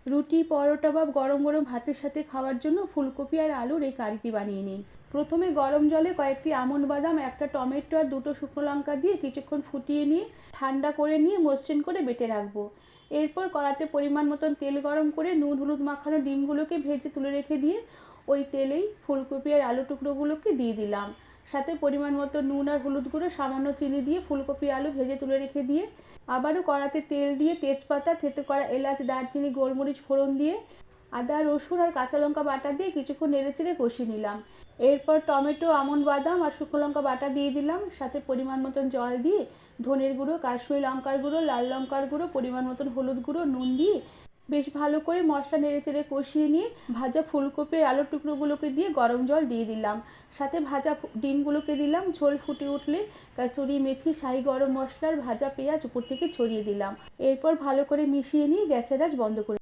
রুটি, পরোটা বা গরম গরম ভাতের সাথে খাওয়ার জন্য ফুলকপি আর আলুর এই কারিটি বানিয়ে নিন। প্রথমে গরম জলে কয়েকটি আমন্ড বাদাম, একটা টমেটো আর দুটো শুকনো লঙ্কা দিয়ে কিছুক্ষণ ফুটিয়ে নিয়ে ঠান্ডা করে নিয়ে মসৃণ করে বেটে রাখবো। এরপর কড়াতে পরিমাণ মতন তেল গরম করে নুন হলুদ মাখানো ডিমগুলোকে ভেজে তুলে রেখে দিয়ে ওই তেলেই ফুলকপি আর আলু টুকরোগুলোকে দিয়ে দিলাম। সাথে পরিমাণ মতো নুন আর হলুদ গুঁড়ো, সামান্য চিনি দিয়ে ফুলকপি আলু ভেজে তুলে রেখে দিয়ে আবারও কড়াতে তেল দিয়ে তেজপাতা, থেতো করা এলাচ, দারচিনি, গোলমরিচ ফোড়ন দিয়ে আদা রসুন আর কাঁচা লঙ্কা বাটা দিয়ে কিছুক্ষণ নেড়েচেড়ে কষিয়ে নিলাম। এরপর টমেটো, আমন্ড বাদাম আর শুকনো লঙ্কা বাটা দিয়ে দিলাম। সাথে পরিমাণ মতন জল দিয়ে ধনের গুঁড়ো, কাশ্মীরি লঙ্কার গুঁড়ো, লাল লঙ্কার গুঁড়ো, পরিমাণ মতন হলুদ গুঁড়ো, নুন দিয়ে বেশ ভালো করে মশলা নেড়েচেড়ে কষিয়ে নিয়ে ভাজা ফুলকপি আলুর টুকরোগুলোকে দিয়ে গরম জল দিয়ে দিলাম। সাথে ভাজা ডিমগুলোকে দিলাম। ঝোল ফুটে উঠলে কাসুরি মেথি, শাহি গরম মশলার ভাজা পেঁয়াজ উপর থেকে ছড়িয়ে দিলাম। এরপর ভালো করে মিশিয়ে নিয়ে গ্যাসের আঁচ বন্ধ করে